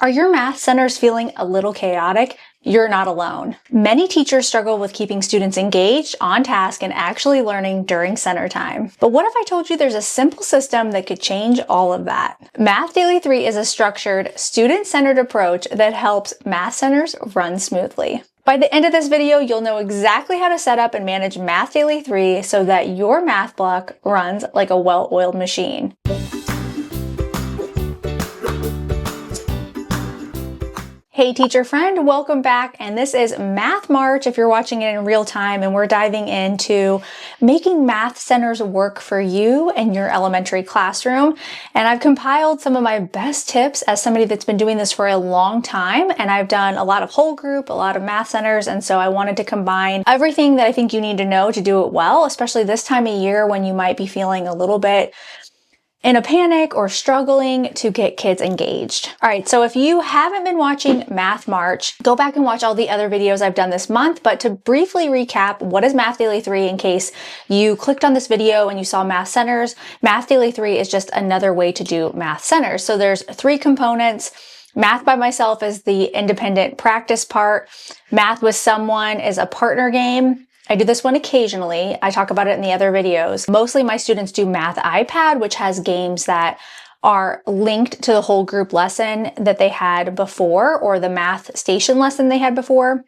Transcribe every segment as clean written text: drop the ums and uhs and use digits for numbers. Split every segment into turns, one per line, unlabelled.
Are your math centers feeling a little chaotic? You're not alone. Many teachers struggle with keeping students engaged, on task, and actually learning during center time. But what if I told you there's a simple system that could change all of that? Math Daily 3 is a structured, student-centered approach that helps math centers run smoothly. By the end of this video, you'll know exactly how to set up and manage Math Daily 3 so that your math block runs like a well-oiled machine. Hey teacher friend, welcome back, and this is Math March if you're watching it in real time, and we're diving into making math centers work for you and your elementary classroom. And I've compiled some of my best tips as somebody that's been doing this for a long time, and I've done a lot of whole group, a lot of math centers, and so I wanted to combine everything that I think you need to know to do it well, especially this time of year when you might be feeling a little bit in a panic or struggling to get kids engaged. All right, so if you haven't been watching Math March, go back and watch all the other videos I've done this month. But to briefly recap, what is Math Daily 3 in case you clicked on this video and you saw math centers? Math Daily 3 is just another way to do math centers. So there's 3 components. Math by myself is the independent practice part. Math with someone is a partner game. I do this one occasionally. I talk about it in the other videos. Mostly my students do Math iPad, which has games that are linked to the whole group lesson that they had before, or the math station lesson they had before.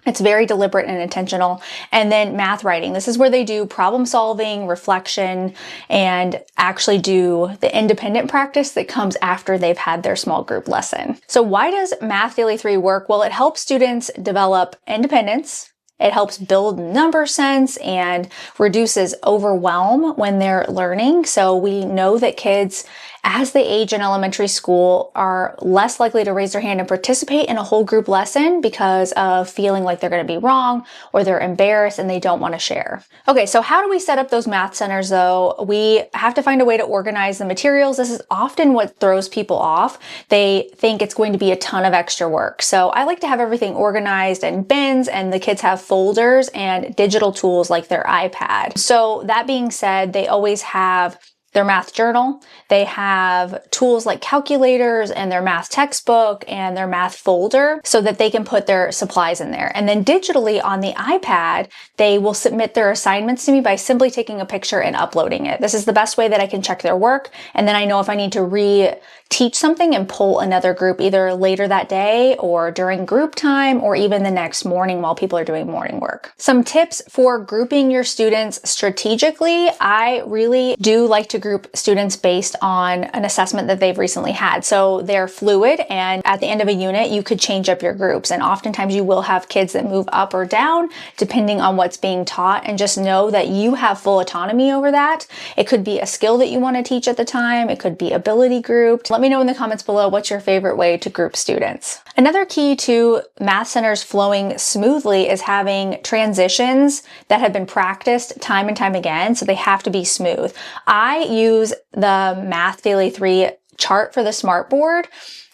It's very deliberate and intentional. And then math writing. This is where they do problem solving, reflection, and actually do the independent practice that comes after they've had their small group lesson. So why does Math Daily 3 work? Well, it helps students develop independence. It helps build number sense and reduces overwhelm when they're learning. So we know that kids, as they age in elementary school, are less likely to raise their hand and participate in a whole group lesson because of feeling like they're going to be wrong or they're embarrassed and they don't want to share. Okay, so how do we set up those math centers though? We have to find a way to organize the materials. This is often what throws people off. They think it's going to be a ton of extra work. So I like to have everything organized in bins, and the kids have folders and digital tools like their iPad. So that being said, they always have their math journal. They have tools like calculators and their math textbook and their math folder so that they can put their supplies in there. And then digitally on the iPad, they will submit their assignments to me by simply taking a picture and uploading it. This is the best way that I can check their work. And then I know if I need to reteach something and pull another group either later that day or during group time or even the next morning while people are doing morning work. Some tips for grouping your students strategically. I really do like to group students based on an assessment that they've recently had. So they're fluid, and at the end of a unit, you could change up your groups. And oftentimes you will have kids that move up or down depending on what's being taught, and just know that you have full autonomy over that. It could be a skill that you want to teach at the time. It could be ability grouped. Let me know in the comments below what's your favorite way to group students. Another key to math centers flowing smoothly is having transitions that have been practiced time and time again, so they have to be smooth. I use the Math Daily 3 chart for the smartboard,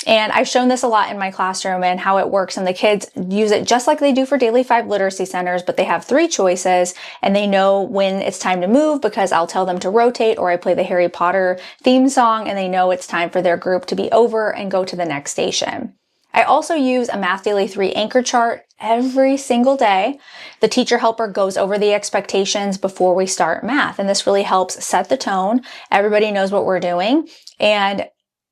and I've shown this a lot in my classroom and how it works, and the kids use it just like they do for Daily 5 literacy centers, but they have 3 choices and they know when it's time to move because I'll tell them to rotate, or I play the Harry Potter theme song and they know it's time for their group to be over and go to the next station. I also use a Math Daily 3 anchor chart every single day. The teacher helper goes over the expectations before we start math, and this really helps set the tone. Everybody knows what we're doing, and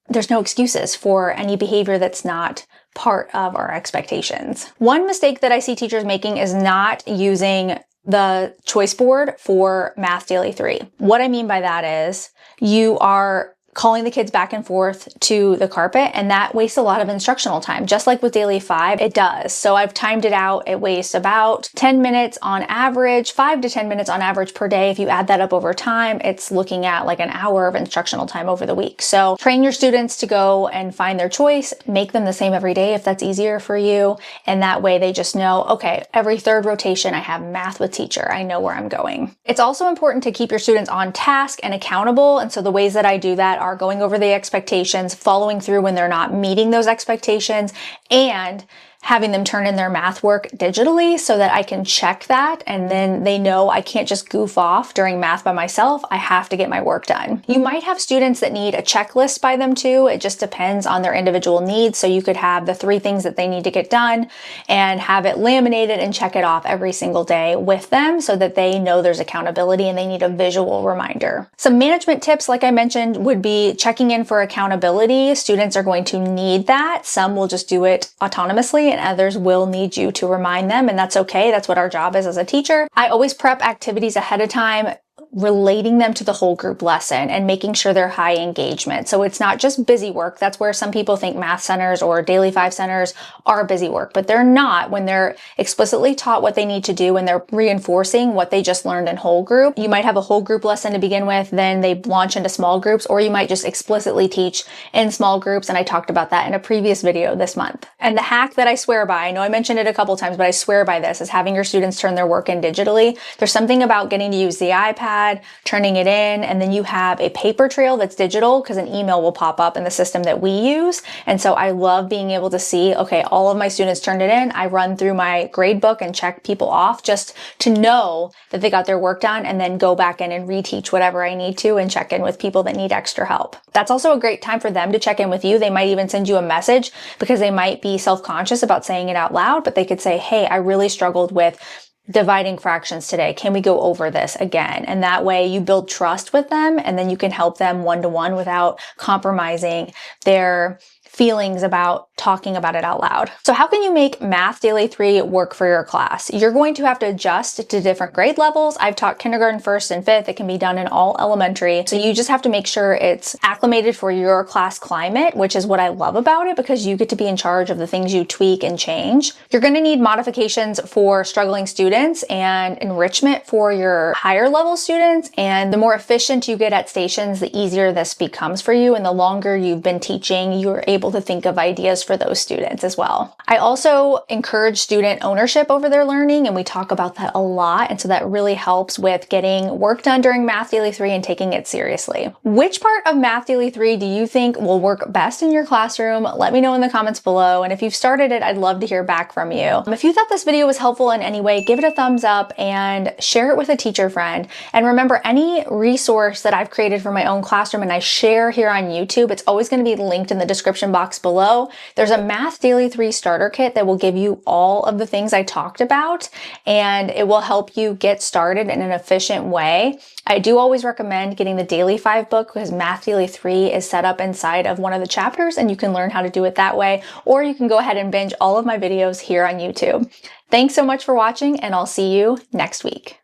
there's no excuses for any behavior that's not part of our expectations. One mistake that I see teachers making is not using the choice board for Math Daily 3. What I mean by that is you are calling the kids back and forth to the carpet, and that wastes a lot of instructional time. Just like with Daily 5, it does. So I've timed it out. It wastes about 10 minutes on average, 5 to 10 minutes on average per day. If you add that up over time, it's looking at like an hour of instructional time over the week. So train your students to go and find their choice, make them the same every day if that's easier for you. And that way they just know, okay, every 3rd rotation, I have math with teacher. I know where I'm going. It's also important to keep your students on task and accountable. And so the ways that I do that are going over the expectations, following through when they're not meeting those expectations, and having them turn in their math work digitally so that I can check that, and then they know I can't just goof off during math by myself. I have to get my work done. You might have students that need a checklist by them too. It just depends on their individual needs. So you could have the 3 things that they need to get done and have it laminated and check it off every single day with them so that they know there's accountability and they need a visual reminder. Some management tips, like I mentioned, would be checking in for accountability. Students are going to need that. Some will just do it autonomously and others will need you to remind them, and that's okay. That's what our job is as a teacher. I always prep activities ahead of time, relating them to the whole group lesson and making sure they're high engagement. So it's not just busy work. That's where some people think math centers or daily 5 centers are busy work, but they're not when they're explicitly taught what they need to do and they're reinforcing what they just learned in whole group. You might have a whole group lesson to begin with, then they launch into small groups, or you might just explicitly teach in small groups. And I talked about that in a previous video this month. And the hack that I swear by, I know I mentioned it a couple times, but I swear by this, is having your students turn their work in digitally. There's something about getting to use the iPad, turning it in, and then you have a paper trail that's digital because an email will pop up in the system that we use. And so I love being able to see, okay, all of my students turned it in. I run through my grade book and check people off just to know that they got their work done, and then go back in and reteach whatever I need to and check in with people that need extra help. That's also a great time for them to check in with you. They might even send you a message because they might be self-conscious about saying it out loud, but they could say, hey, I really struggled with dividing fractions today. Can we go over this again? And that way you build trust with them, and then you can help them one-to-one without compromising their feelings about talking about it out loud. So how can you make Math Daily 3 work for your class? You're going to have to adjust to different grade levels. I've taught kindergarten, 1st, and 5th. It can be done in all elementary. So you just have to make sure it's acclimated for your class climate, which is what I love about it, because you get to be in charge of the things you tweak and change. You're going to need modifications for struggling students and enrichment for your higher level students. And the more efficient you get at stations, the easier this becomes for you. And the longer you've been teaching, you're able to think of ideas for those students as well. I also encourage student ownership over their learning, and we talk about that a lot. And so that really helps with getting work done during Math Daily 3 and taking it seriously. Which part of Math Daily 3 do you think will work best in your classroom? Let me know in the comments below. And if you've started it, I'd love to hear back from you. If you thought this video was helpful in any way, give it a thumbs up and share it with a teacher friend. And remember, any resource that I've created for my own classroom and I share here on YouTube, it's always going to be linked in the description box below. There's a Math Daily 3 starter kit that will give you all of the things I talked about, and it will help you get started in an efficient way. I do always recommend getting the Daily 5 book because Math Daily 3 is set up inside of one of the chapters, and you can learn how to do it that way, or you can go ahead and binge all of my videos here on YouTube. Thanks so much for watching, and I'll see you next week.